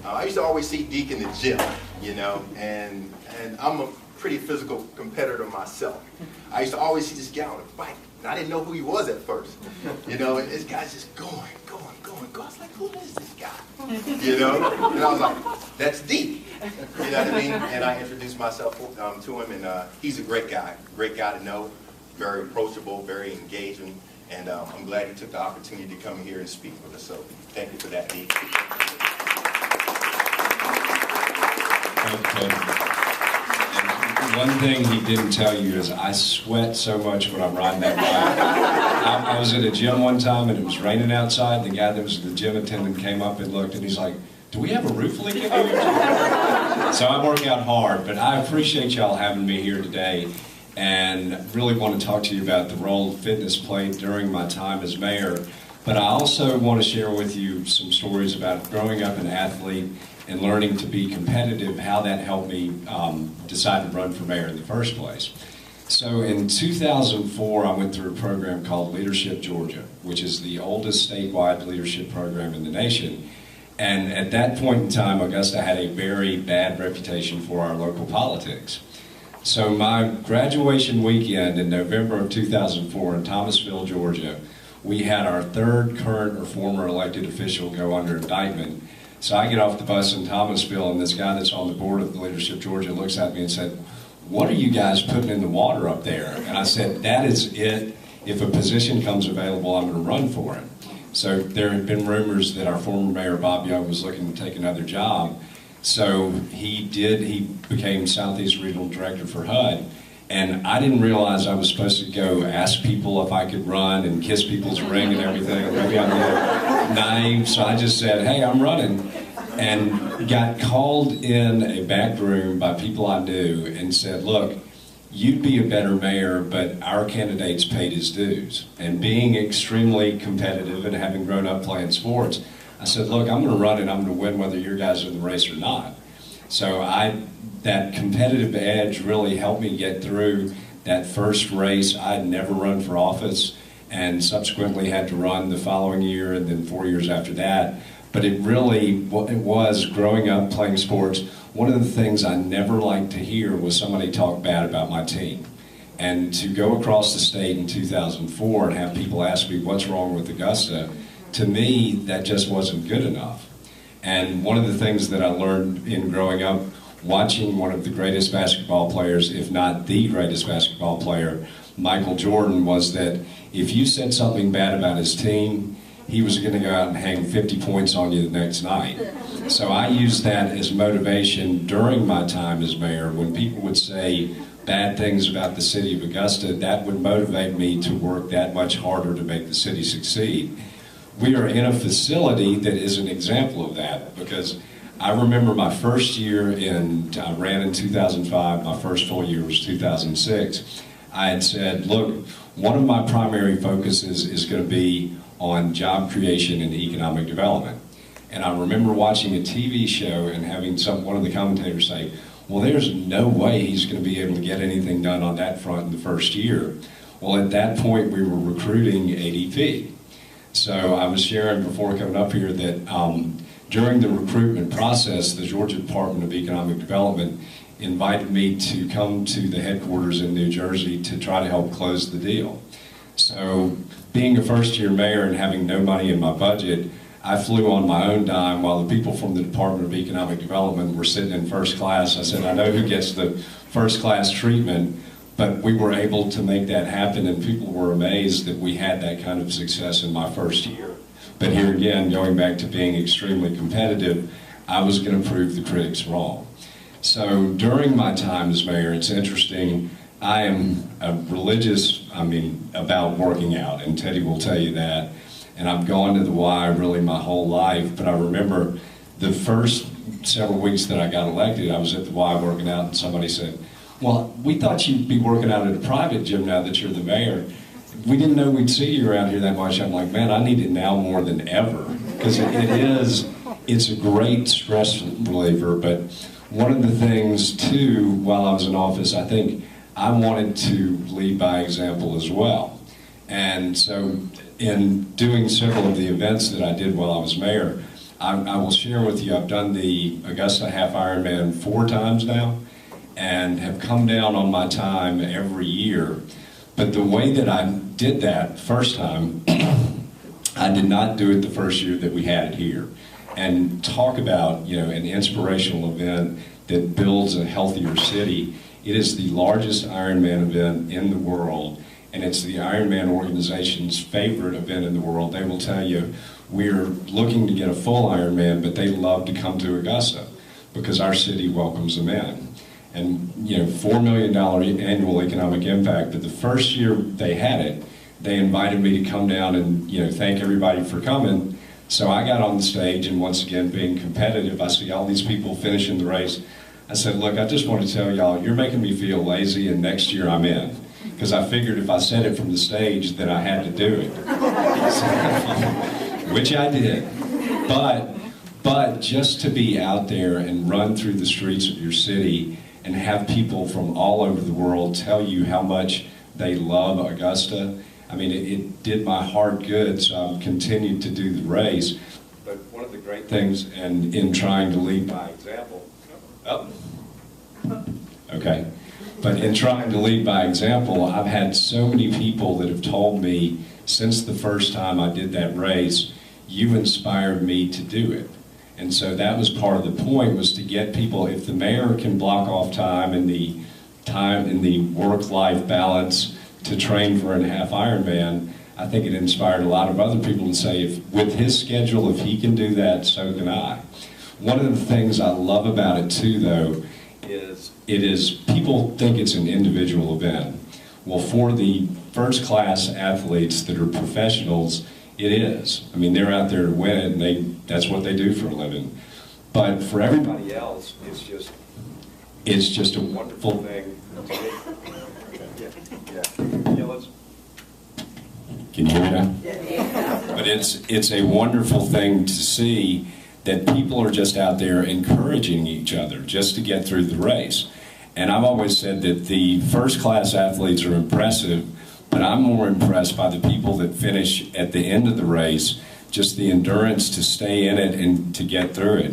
I used to always see Deke in the gym, you know, and I'm a pretty physical competitor myself. I used to always see this guy on a bike, and I didn't know who he was at first, you know, and this guy's just going. I was like, who is this guy? You know, and I was like, that's Deke, you know what I mean? And I introduced myself to him, and he's a great guy to know, very approachable, very engaging, and I'm glad he took the opportunity to come here and speak with us, so thank you for that, Deke. And one thing he didn't tell you is I sweat so much when I'm riding that bike. I was at a gym one time and it was raining outside. The guy that was the gym attendant came up and looked and he's like, do we have a roof leak in here? So I work out hard, but I appreciate y'all having me here today and really want to talk to you about the role fitness played during my time as mayor. But I also want to share with you some stories about growing up an athlete and learning to be competitive, how that helped me decide to run for mayor in the first place. So in 2004, I went through a program called Leadership Georgia, which is the oldest statewide leadership program in the nation. And at that point in time, Augusta had a very bad reputation for our local politics. So my graduation weekend in November of 2004 in Thomasville, Georgia, we had our third current or former elected official go under indictment. So I get off the bus in Thomasville, and this guy that's on the board of the Leadership Georgia looks at me and said, what are you guys putting in the water up there? And I said, that is it. If a position comes available, I'm going to run for it. So there had been rumors that our former mayor, Bob Young, was looking to take another job. So he became Southeast Regional Director for HUD. And I didn't realize I was supposed to go ask people if I could run and kiss people's ring and everything. Maybe I'm a little naive, so I just said, hey, I'm running. And got called in a back room by people I knew and said, look, you'd be a better mayor, but our candidate's paid his dues. And being extremely competitive and having grown up playing sports, I said, look, I'm going to run and I'm going to win whether your guys are in the race or not. So that competitive edge really helped me get through that first race. I'd never run for office and subsequently had to run the following year and then 4 years after that. But it was growing up playing sports. One of the things I never liked to hear was somebody talk bad about my team. And to go across the state in 2004 and have people ask me what's wrong with Augusta, to me, that just wasn't good enough. And one of the things that I learned in growing up, watching one of the greatest basketball players, if not the greatest basketball player, Michael Jordan, was that if you said something bad about his team, he was going to go out and hang 50 points on you the next night. So I used that as motivation during my time as mayor. When people would say bad things about the city of Augusta, that would motivate me to work that much harder to make the city succeed. We are in a facility that is an example of that, because I remember my first year I ran in 2005, my first full year was 2006. I had said, look, one of my primary focuses is going to be on job creation and economic development. And I remember watching a TV show and having one of the commentators say, well, there's no way he's going to be able to get anything done on that front in the first year. Well, at that point, we were recruiting ADP. So I was sharing before coming up here that during the recruitment process, the Georgia Department of Economic Development invited me to come to the headquarters in New Jersey to try to help close the deal. So being a first-year mayor and having no money in my budget, I flew on my own dime while the people from the Department of Economic Development were sitting in first class. I said, I know who gets the first-class treatment, but we were able to make that happen, and people were amazed that we had that kind of success in my first year. But here again, going back to being extremely competitive, I was going to prove the critics wrong. So during my time as mayor, it's interesting, I am about working out, and Teddy will tell you that. And I've gone to the Y really my whole life, but I remember the first several weeks that I got elected, I was at the Y working out, and somebody said, well, we thought you'd be working out at a private gym now that you're the mayor. We didn't know we'd see you around here that much. I'm like, man, I need it now more than ever, because it's a great stress reliever. But one of the things, too, while I was in office, I think I wanted to lead by example as well. And so in doing several of the events that I did while I was mayor, I will share with you, I've done the Augusta Half Ironman 4 times now, and have come down on my time every year. But the way that I did that first time, I did not do it the first year that we had it here. And talk about, you know, an inspirational event that builds a healthier city. It is the largest Ironman event in the world, and it's the Ironman organization's favorite event in the world. They will tell you, we're looking to get a full Ironman, but they love to come to Augusta because our city welcomes them in. And, you know, $4 million annual economic impact, but the first year they had it, they invited me to come down and, you know, thank everybody for coming. So I got on the stage, and once again, being competitive, I see all these people finishing the race. I said, look, I just want to tell y'all, you're making me feel lazy, and next year I'm in. Because I figured if I said it from the stage, then I had to do it. Which I did. But just to be out there and run through the streets of your city and have people from all over the world tell you how much they love Augusta, I mean, it did my heart good, so I've continued to do the race. But one of the great things, and in trying to lead by example, okay, but in trying to lead by example, I've had so many people that have told me since the first time I did that race, you inspired me to do it. And so that was part of the point, was to get people, if the mayor can block off time in the work-life balance to train for a half Ironman, I think it inspired a lot of other people to say, if with his schedule, if he can do that, so can I. One of the things I love about it too, though, is people think it's an individual event. Well, for the first-class athletes that are professionals, it is. I mean, they're out there to win it, and that's what they do for a living. But for everybody else, it's just a wonderful thing. Can you hear me now? But it's a wonderful thing to see that people are just out there encouraging each other just to get through the race. And I've always said that the first-class athletes are impressive, but I'm more impressed by the people that finish at the end of the race, just the endurance to stay in it and to get through it.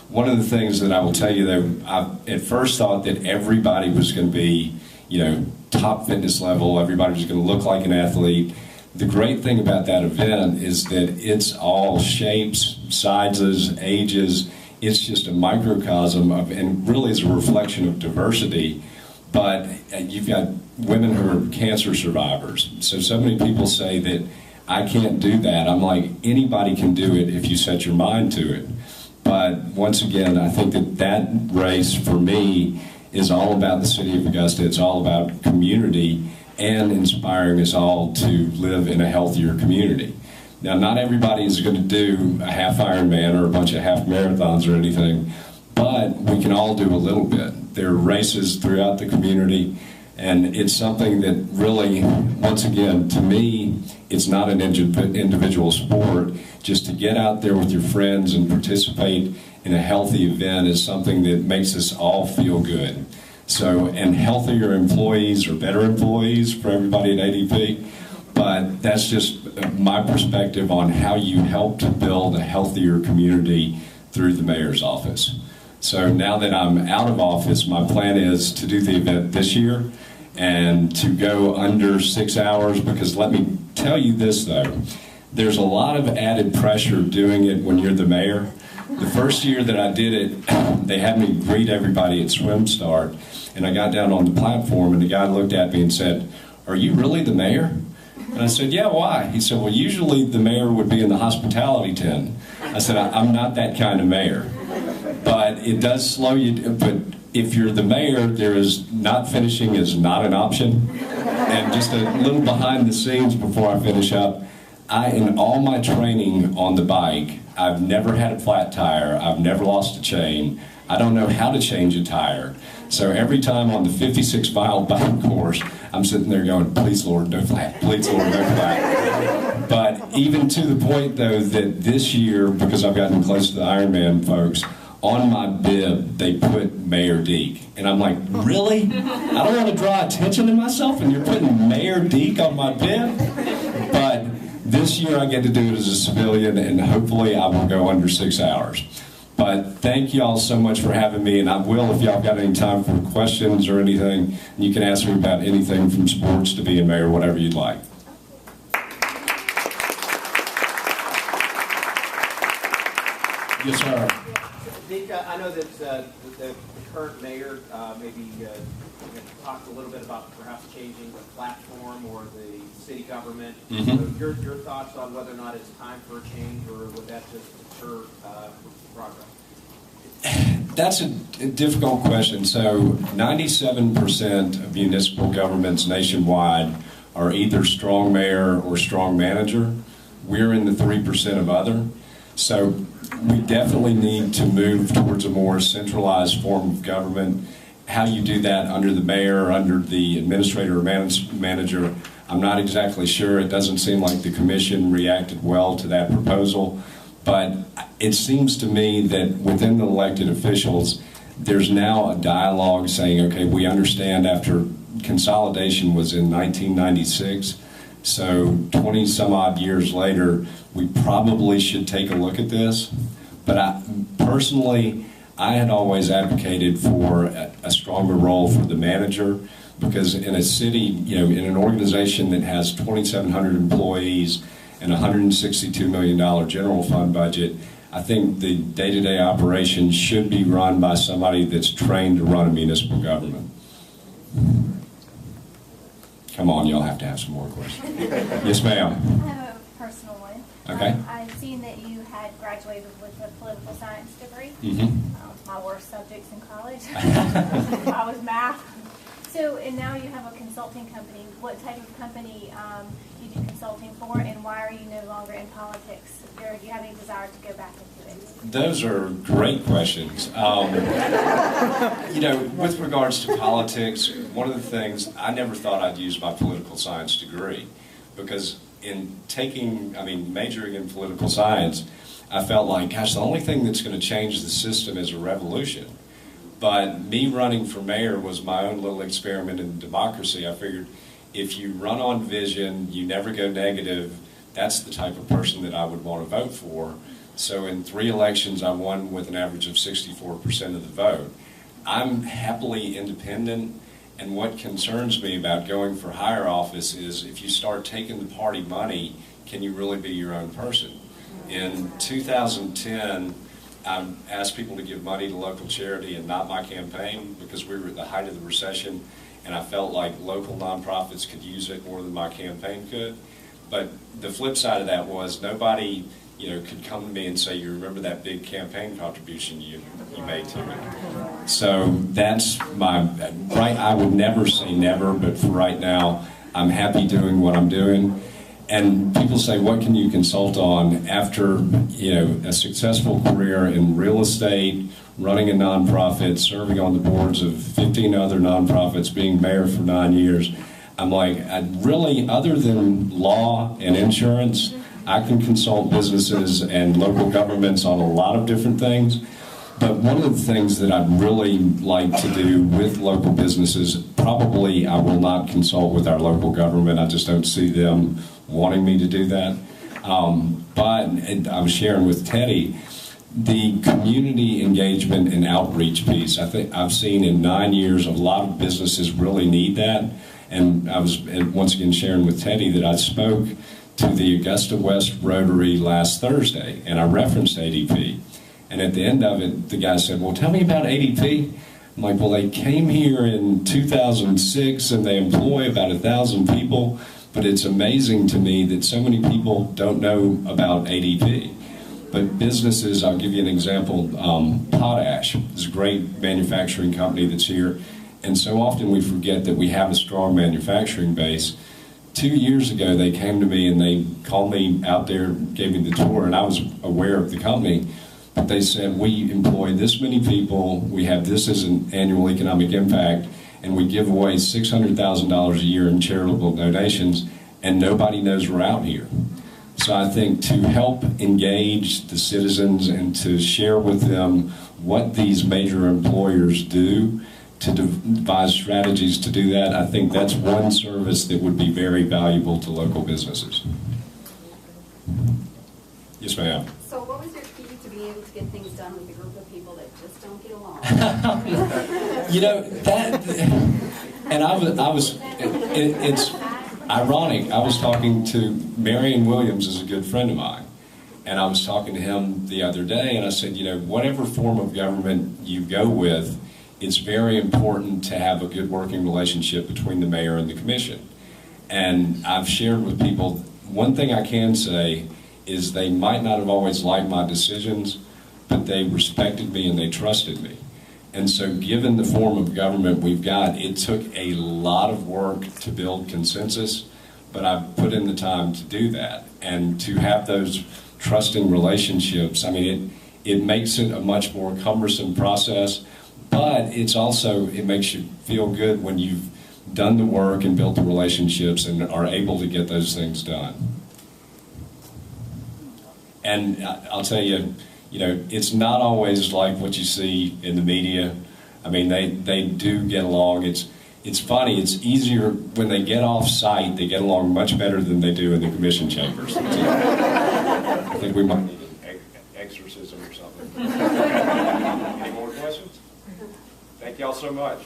One of the things that I will tell you, though, I at first thought that everybody was going to be, you know, top fitness level, everybody was going to look like an athlete. The great thing about that event is that it's all shapes, sizes, ages. It's just a microcosm of, and really is a reflection of diversity. But you've got women who are cancer survivors. So many people say that I can't do that. I'm like, anybody can do it if you set your mind to it. But once again, I think that race for me is all about the city of Augusta. It's all about community and inspiring us all to live in a healthier community. Now, not everybody is going to do a half Ironman or a bunch of half marathons or anything, but we can all do a little bit. There are races throughout the community, and it's something that really, once again, to me, it's not an individual sport. Just to get out there with your friends and participate in a healthy event is something that makes us all feel good. So, and healthier employees are better employees for everybody at ADP, but that's just my perspective on how you help to build a healthier community through the mayor's office. So now that I'm out of office, my plan is to do the event this year and to go under 6 hours, because let me tell you this though, there's a lot of added pressure doing it when you're the mayor. The first year that I did it, they had me greet everybody at swim start, and I got down on the platform, and the guy looked at me and said, "Are you really the mayor?" And I said, "Yeah, why?" He said, "Well, usually the mayor would be in the hospitality tent." I said, "I'm not that kind of mayor." But it does slow you, but if you're the mayor, there is not finishing is not an option. And just a little behind the scenes before I finish up, in all my training on the bike, I've never had a flat tire, I've never lost a chain, I don't know how to change a tire. So every time on the 56-mile bike course, I'm sitting there going, "Please Lord, no flat, please Lord, no flat." But even to the point though that this year, because I've gotten close to the Ironman folks, on my bib they put Mayor Deke. And I'm like, really? I don't want to draw attention to myself and you're putting Mayor Deke on my bib? But This year I get to do it as a civilian, and hopefully I will go under 6 hours. But thank y'all so much for having me, and I will, if y'all got any time for questions or anything, you can ask me about anything from sports to being mayor, whatever you'd like. Yes, sir. Deke, I know that the current mayor maybe talked a little bit about perhaps changing the platform or the city government. Mm-hmm. So your thoughts on whether or not it's time for a change, or would that just deter progress? That's a difficult question. So 97% of municipal governments nationwide are either strong mayor or strong manager. We're in the 3% of other. So we definitely need to move towards a more centralized form of government. How you do that under the mayor, under the administrator or manager, I'm not exactly sure. It doesn't seem like the commission reacted well to that proposal. But it seems to me that within the elected officials, there's now a dialogue saying, okay, we understand after consolidation was in 1996, so 20 some odd years later, we probably should take a look at this. But personally, I had always advocated for a stronger role for the manager, because in a city, in an organization that has 2,700 employees and $162 million general fund budget, I think the day-to-day operations should be run by somebody that's trained to run a municipal government. Come on, y'all have to have some more questions. Yes, ma'am. I have a personal one. Okay. I've seen that you had graduated with a political science degree. Mm-hmm. My worst subjects in college. I was math. So, and now you have a consulting company. What type of company do you do consulting for, and why are you no longer in politics? Or do you have any desire to go back into it? Those are great questions. With regards to politics, one of the things, I never thought I'd use my political science degree, because in majoring in political science, I felt like, gosh, the only thing that's going to change the system is a revolution. But me running for mayor was my own little experiment in democracy. I figured if you run on vision, you never go negative, that's the type of person that I would want to vote for. So in 3 elections, I won with an average of 64% of the vote. I'm happily independent, and what concerns me about going for higher office is if you start taking the party money, can you really be your own person? In 2010, I asked people to give money to local charity and not my campaign, because we were at the height of the recession, and I felt like local nonprofits could use it more than my campaign could. But the flip side of that was nobody, could come to me and say, you remember that big campaign contribution you made to me. So that's I would never say never, but for right now, I'm happy doing what I'm doing. And people say, what can you consult on? After, a successful career in real estate, running a nonprofit, serving on the boards of 15 other nonprofits, being mayor for 9 years, I'm like, other than law and insurance, I can consult businesses and local governments on a lot of different things. But one of the things that I'd really like to do with local businesses, probably I will not consult with our local government. I just don't see them wanting me to do that. But I was sharing with Teddy, the community engagement and outreach piece, I think I've seen in 9 years a lot of businesses really need that. And I was once again sharing with Teddy that I spoke to the Augusta West Rotary last Thursday, and I referenced ADP. And at the end of it, the guy said, well, tell me about ADP. I'm like, well, they came here in 2006 and they employ about 1,000 people, but it's amazing to me that so many people don't know about ADP. But businesses, I'll give you an example, Potash is a great manufacturing company that's here, and so often we forget that we have a strong manufacturing base. 2 years ago, they came to me and they called me out there, gave me the tour, and I was aware of the company. But they said, we employ this many people, we have this as an annual economic impact, and we give away $600,000 a year in charitable donations, and nobody knows we're out here. So I think to help engage the citizens and to share with them what these major employers do, to devise strategies to do that, I think that's one service that would be very valuable to local businesses. Yes, ma'am. So what was your key to being able to get things done with a group of people that just don't get along? You know, it's ironic. I was talking to Marion Williams, is a good friend of mine, and I was talking to him the other day, and I said, you know, whatever form of government you go with, it's very important to have a good working relationship between the mayor and the commission. And I've shared with people, one thing I can say is they might not have always liked my decisions, but they respected me and they trusted me. And so given the form of government we've got, it took a lot of work to build consensus, but I've put in the time to do that. And to have those trusting relationships, I mean, it makes it a much more cumbersome process, but it's also, it makes you feel good when you've done the work and built the relationships and are able to get those things done. And I'll tell you, you know, it's not always like what you see in the media. I mean, they do get along. It's funny, it's easier when they get off site, they get along much better than they do in the commission chambers. I think we might need an exorcism or something. Any more questions? Thank y'all so much.